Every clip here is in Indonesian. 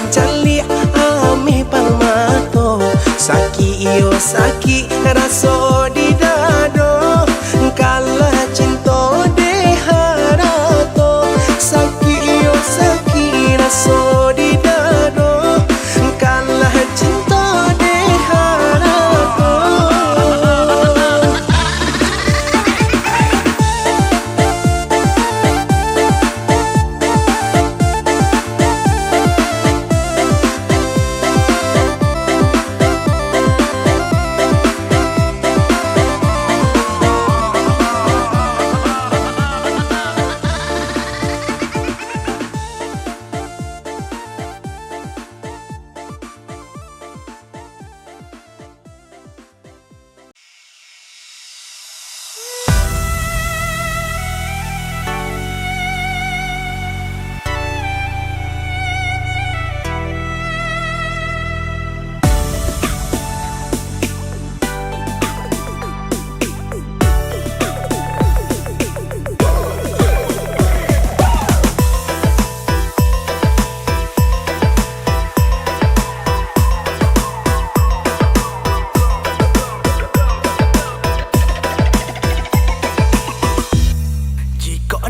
cali ami palmato saki iyo saki raso di dado kalah cinta de harato saki iyo saki raso di dado kalah cinta de harato.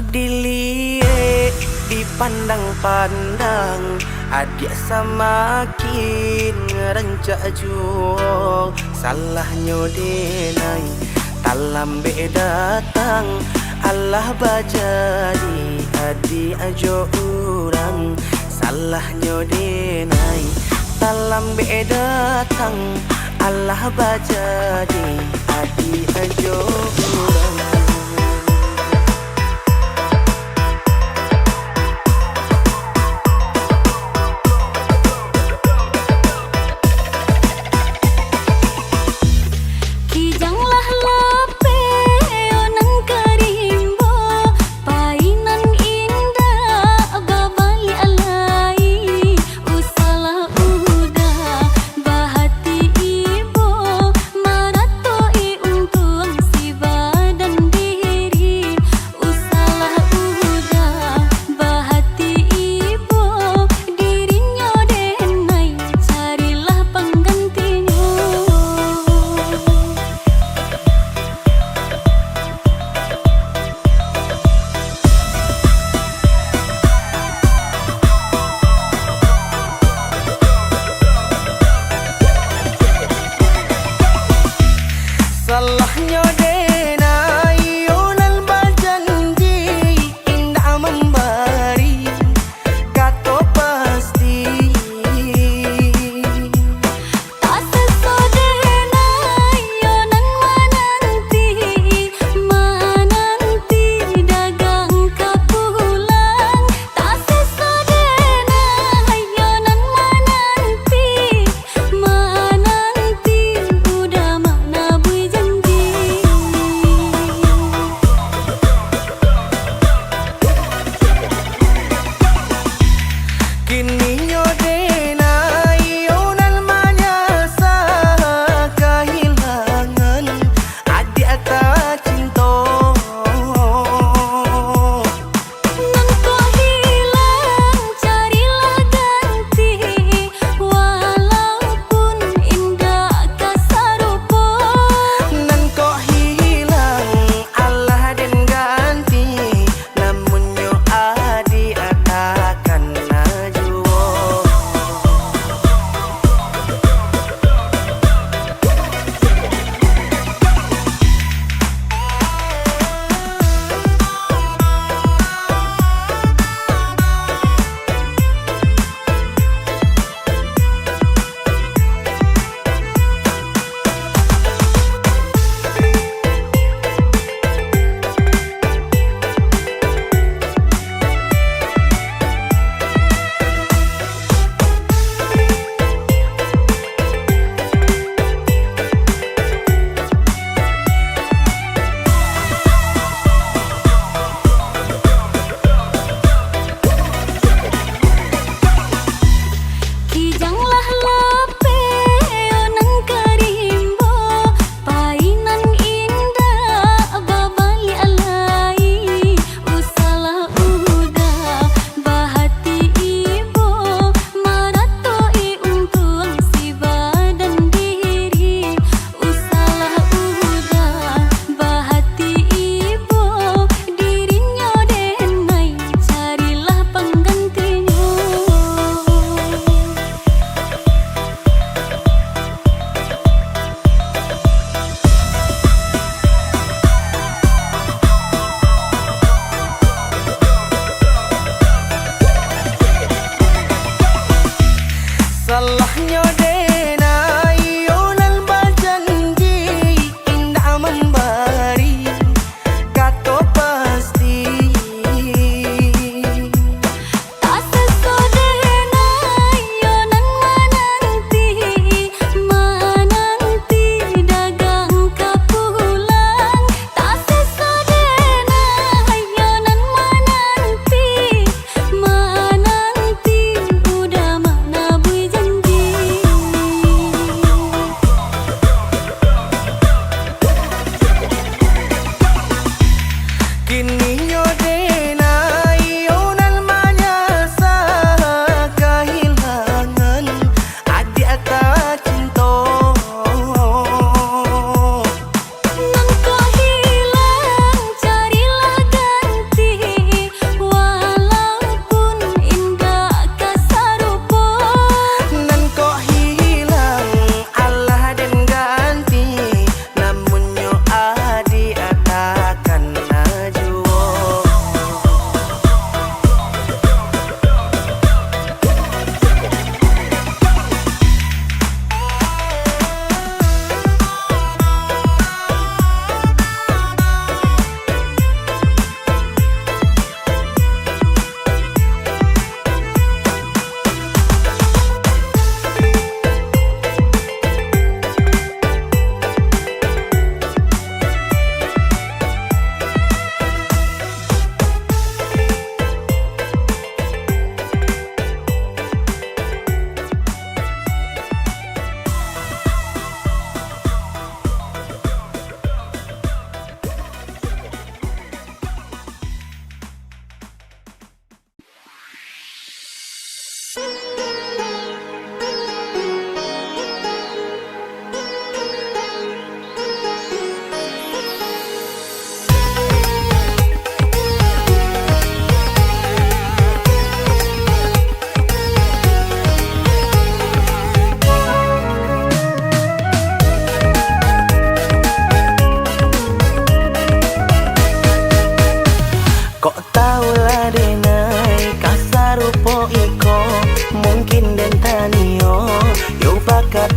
Dilihat dipandang-pandang adik semakin rancak jual salahnya denai talam datang Allah bajadi adik ajo orang salahnya denai talam datang Allah bajadi adik ajo orang. Untung si badan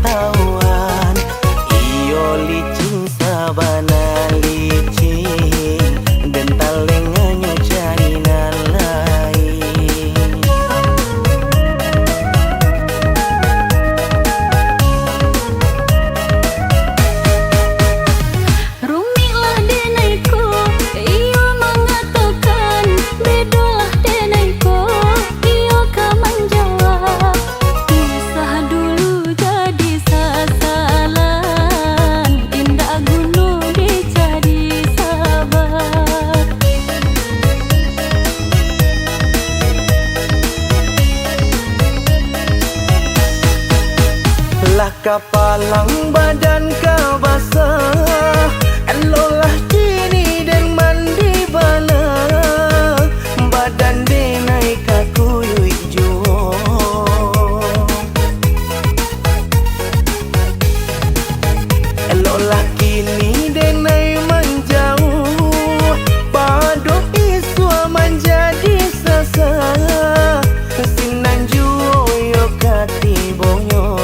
katawan. Iyo licin sabana licin, dan talenganyo cari nalai. Rumilah denaiku, iyo mengatakan bedolah denaiku, iyo kan menjawab usah dulu jadi sasalan, indah gunung dicari sabar. Lah kapalang badan ka basah, elolah kini dan mandi bana, badan denai ka kuyui juo. Elolah kini denai menjauh, badok iswa menjadi sasa, sinan juo yo katibonyo.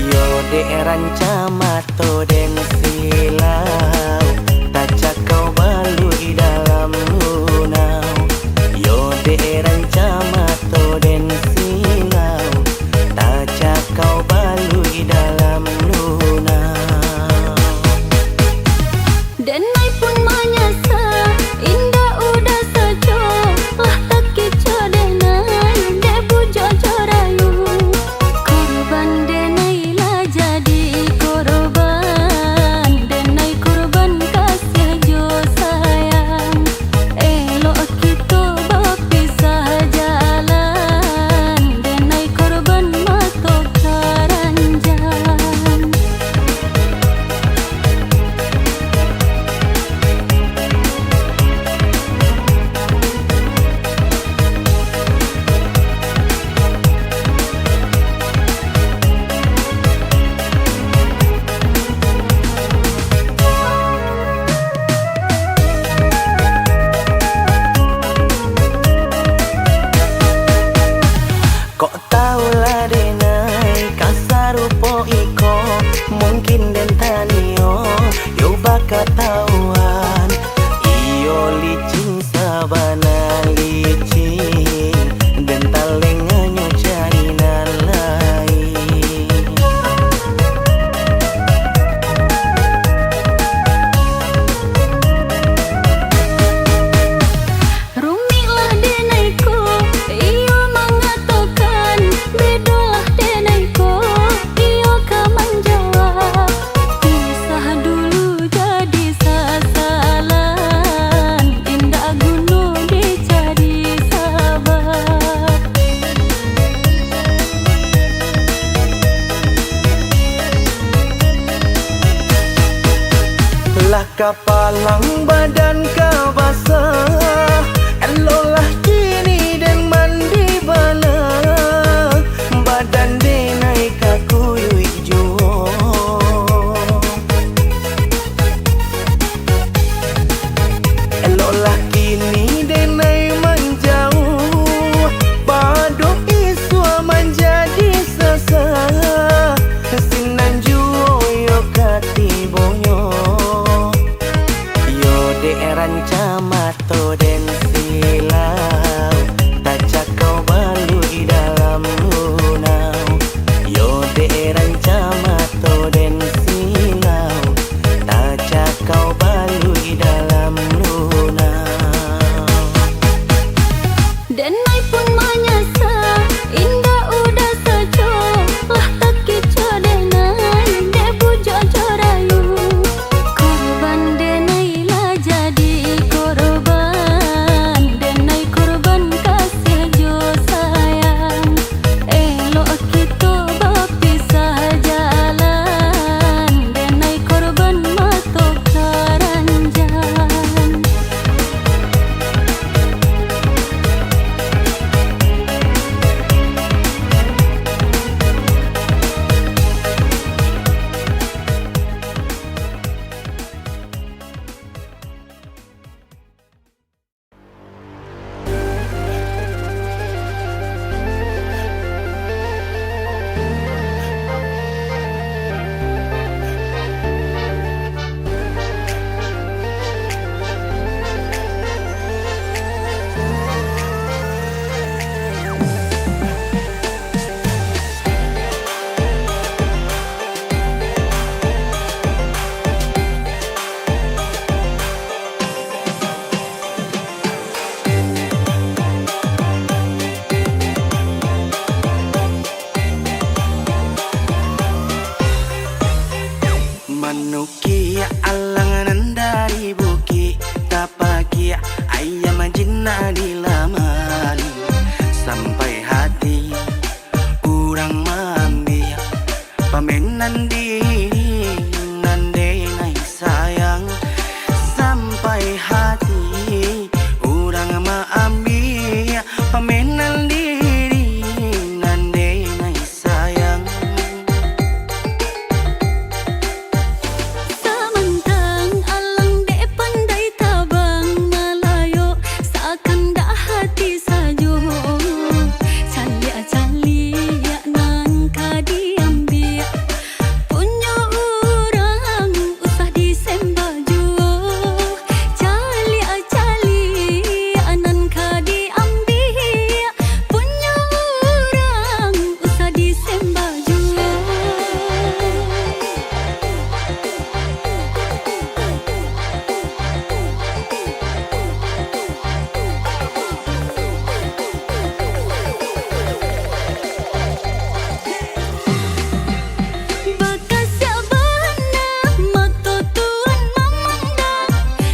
Yo de rancamato den silau, tajak kau balui dalam lunau. Yo de rancamato den silau, tajak kau balui dalam lunau. Denai pun menyasar, indah udah saja, lah tak kecoh denai, debu jojo rayu. Korban denai lah jadi korban, denai korban kasih jo sayang. Elok kita berpisah jalan, denai korban mato karanjang. Kok tahulah denai kasarupo iko, mungkin den tanio yo baka tawan. Iyo licin sabana licin, dan talenganyo cari nalai. Rumilah denaiku, iyo mengatakan bedolah denaiku, iyo kan menjawab usah dulu jadi sasalan, indah gunung dicari sabar. Lah kapalang badan ka basah, elolah kini dan mandi bana, badan denai ka kuyui juo. Elolah kini denai menjauh, badok iswa menjadi sasa, sinan juo yo katibonyo. Yo de rancamato den pamenan diri nande nai sayang sampai hati urang maambi pamenan diri nande nai sayang. Samantang alang dek pandai tabang malayo seakan dak hati sajo calia nan kadiambil punya orang usah disembaju calia nan kadiambil punya orang usah disembaju. Bakas sabana mata tuan memandang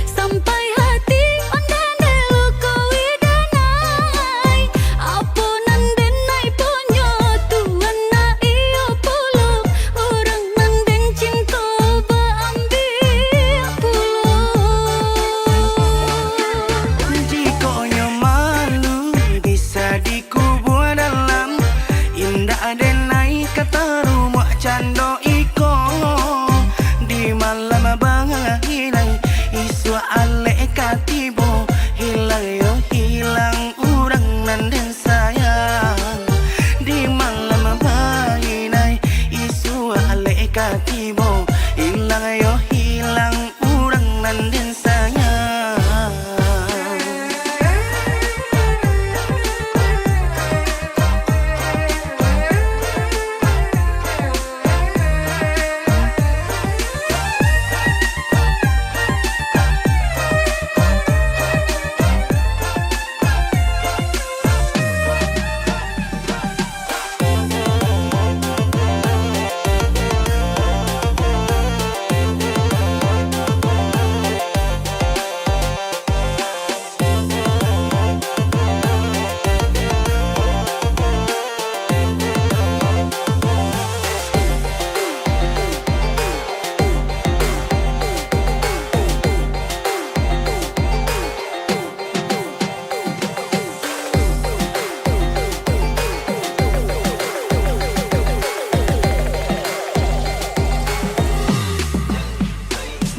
sampai hati ondan delu kawidanai apunan denai punya tuan na iyo puluk orang nanden cinta baambil puluk. Jikonya malu bisa dikubur dalam indah denai kata rumah cando iko di malam bangilai isu ale katibo hilang yo hilang urang nanden sayang di malam bangilai isu ale katibo hilang yo hilang urang nanden sayang.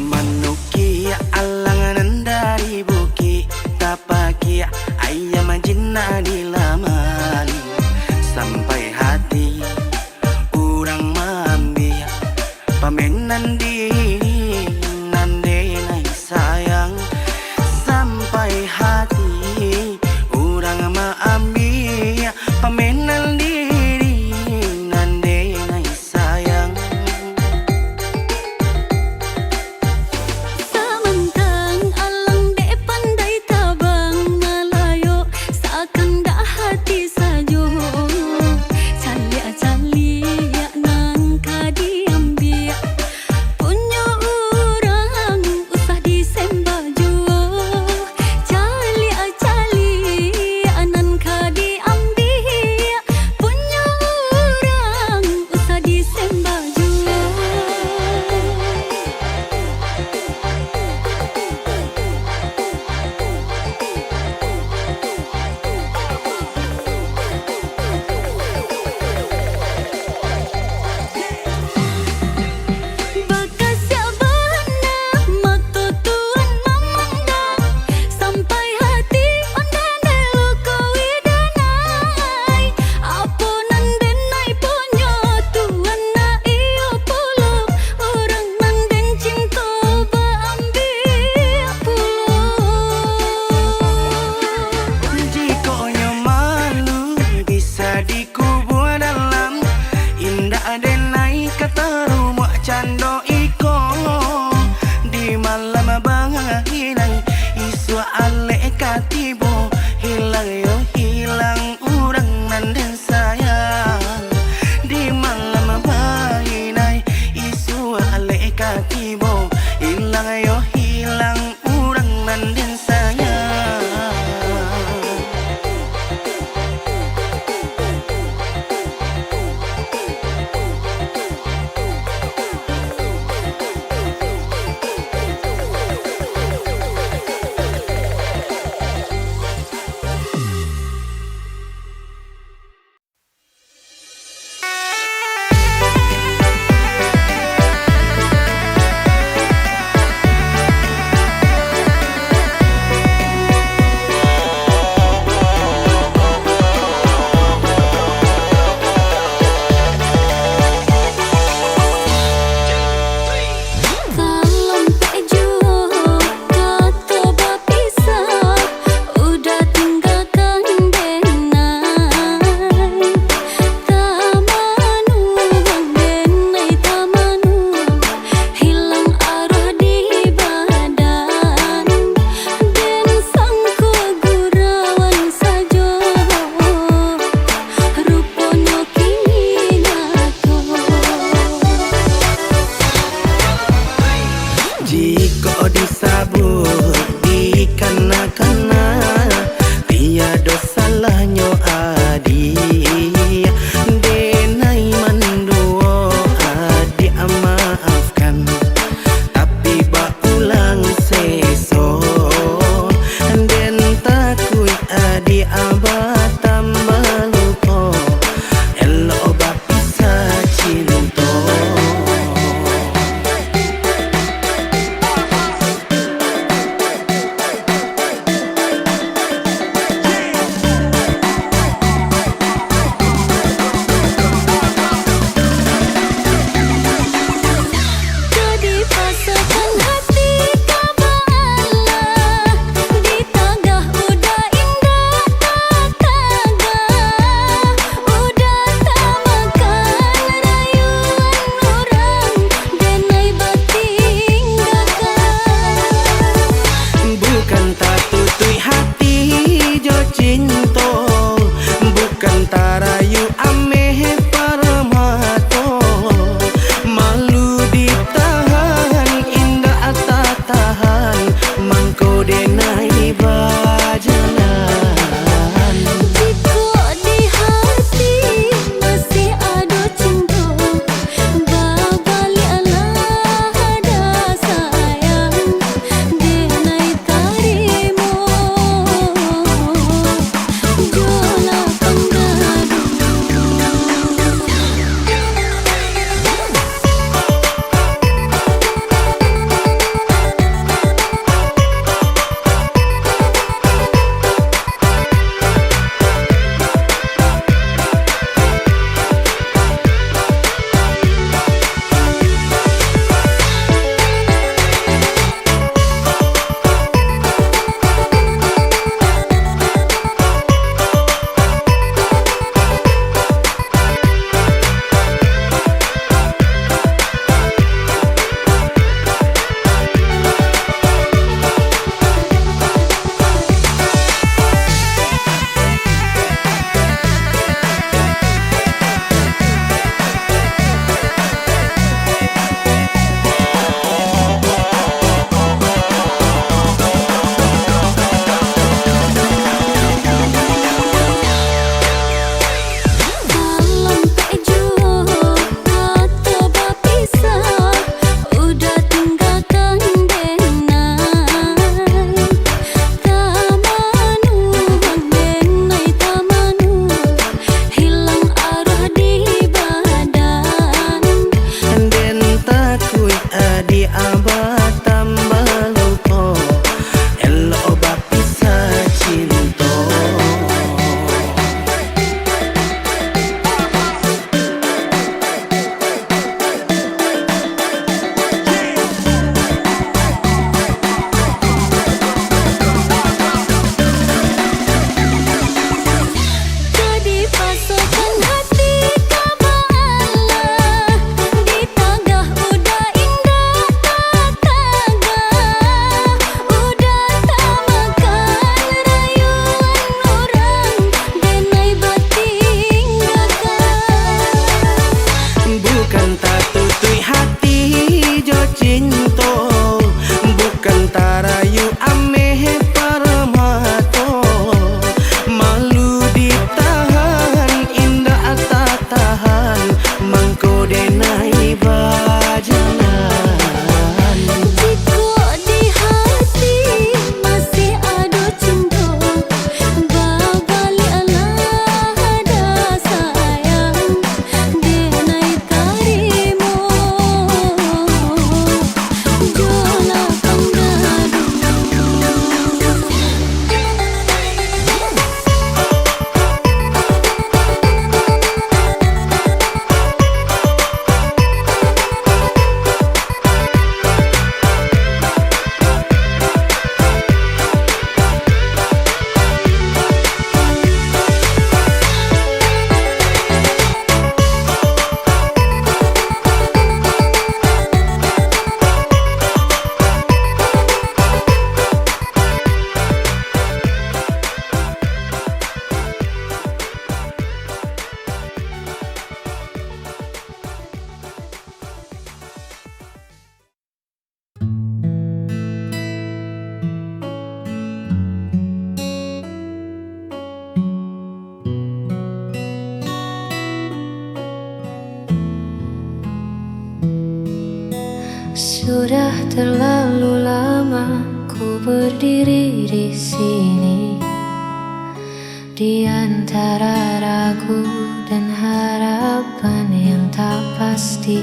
Manukia alangan dari buki tapakia ayam jinna di laman sampai hati urang mambi pamenan diri nande nai sayang sampai hati urang maambi pamenan diri nande nai sayang. Samantang alang dek pandai tabang malayo seakan dak hati sajo calia nan kadiambil cinta, bukan tarayu ameh parmato. Malu ditahan, indah tak tahan, mangko denai bajalan. Jika di hati masih ada cinta, babalilah ada sayang, denai karimu, jola pangadu. Sudah terlalu lama ku berdiri di sini, di antara ragu dan harapan yang tak pasti.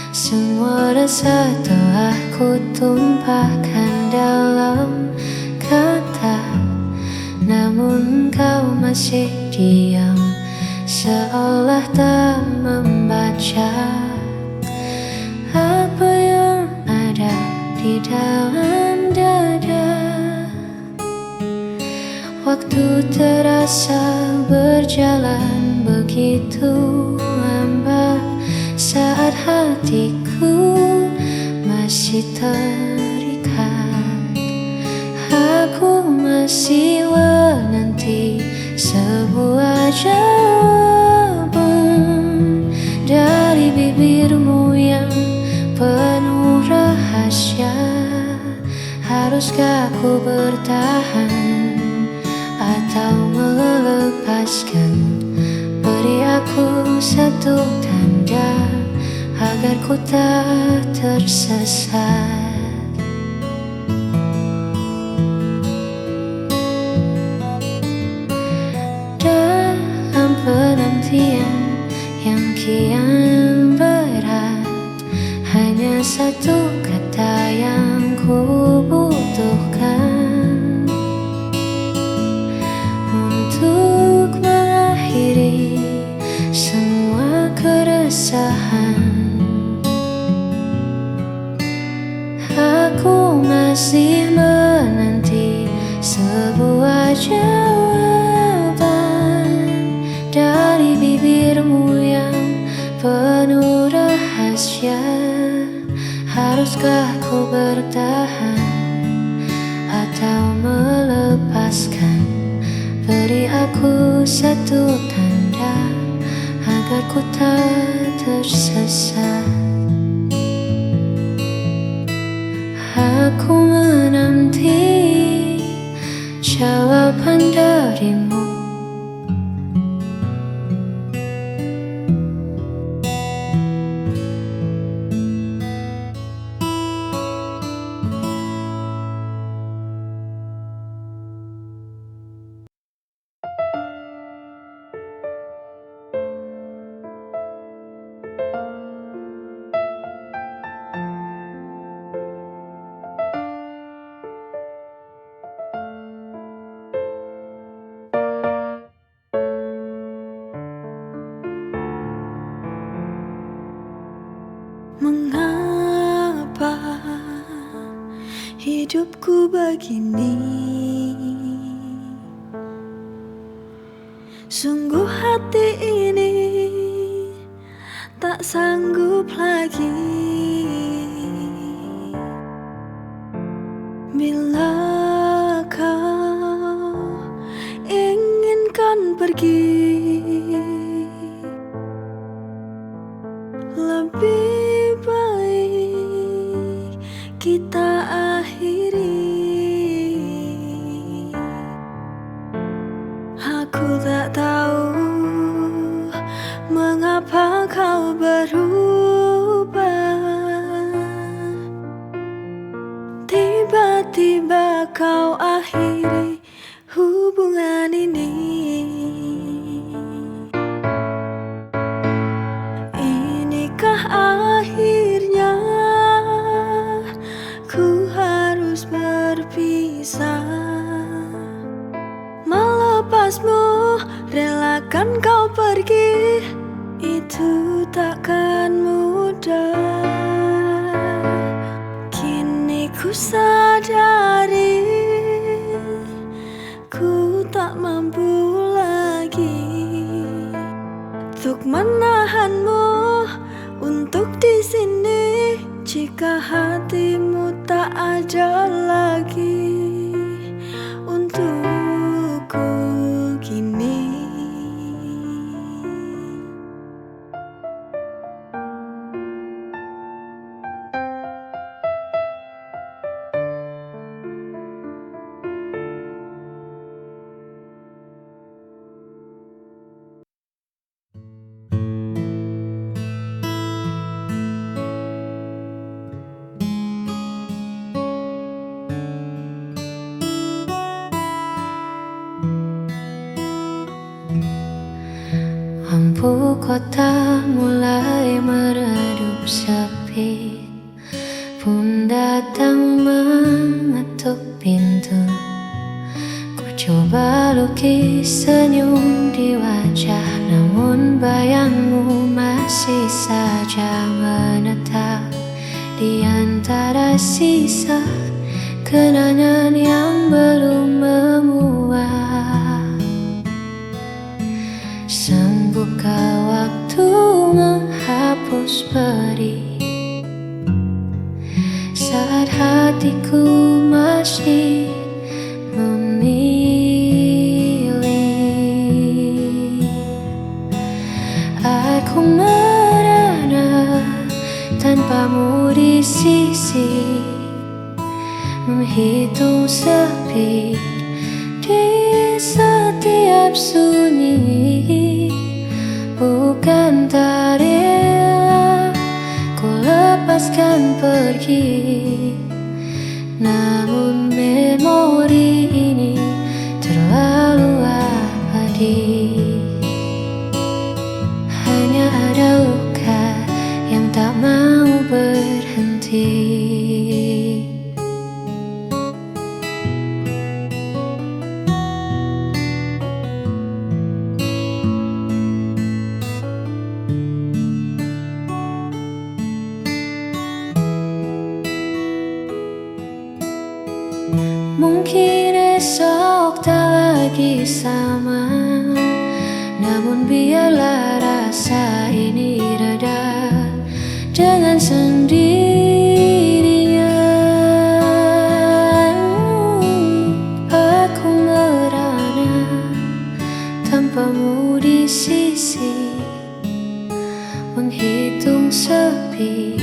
Semua rasa telah ku tumpahkan dalam kata, namun kau masih diam, seolah tak membaca apa yang ada di dalam dada. Waktu terasa berjalan begitu lambat, saat hatiku masih terikat. Aku masih menanti sebuah jawaban dari bibirmu yang penuh rahasia. Haruskah ku bertahan atau melepaskan? Beri aku satu tanda agar ku tak tersesat. Dalam penantian yang kian berat, hanya satu kata yang ku butuhkan untuk mengakhiri semua keresahan. Aku masih menanti sebuah jawaban dari bibirmu yang penuh rahasia. Haruskah ku bertahan atau melepaskan? Beri aku satu tanda agar ku tak tersesat. Aku menanti jawaban darimu. Mengapa hidupku begini? Sungguh hati ini tak sanggup lagi. Bila kau inginkan pergi, lebih baik tiba-tiba kau akhiri hubungan ini. Inikah akhirnya ku harus berpisah, melepasmu, relakan kau pergi, itu takkan mudah. Kini ku sadari ku tak mampu lagi untuk menahanmu, untuk di sini jika hatimu tak ada lagi untukku kini. Lampu kota mulai meredup sepi, pun datang mengetuk pintu. Ku coba lukis senyum di wajah, namun bayangmu masih saja menetap di antara sisa kenangan yang belum memuat. Buka waktu menghapus pedih saat hatiku masih memilih. Aku merana tanpamu di sisi, menghitung sepi di setiap sunyi. Bukan tak rela ku lepaskan pergi, namun memori ini terlalu abadi. Hanya ada luka yang tak mau berhenti. Mungkin esok tak lagi sama, namun biarlah rasa ini reda dengan sendirinya. Aku merana tanpamu di sisi, menghitung sepi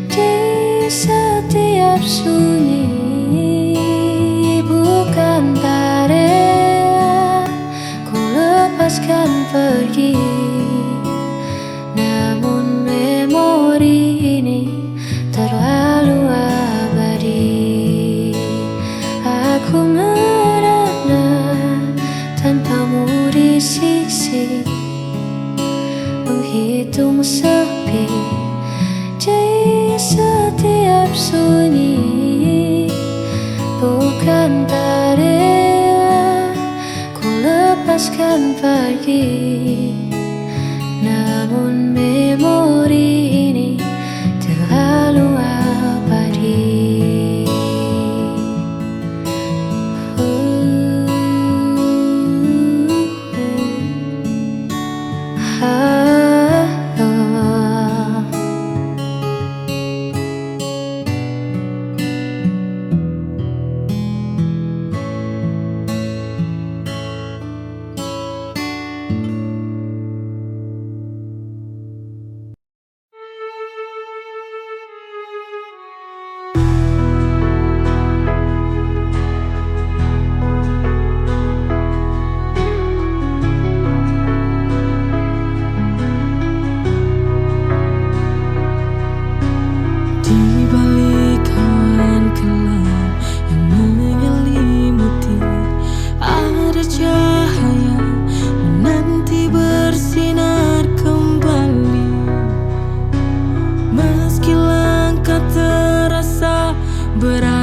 di setiap sunyi. Bukan tak rela ku lepaskan pergi, namun memori ini terlalu abadi. Aku merana tanpamu di sisi, menghitung sepi di setiap sunyi. Bukan tak rela ku lepaskan pergi, namun memori ini terlalu abadi. berada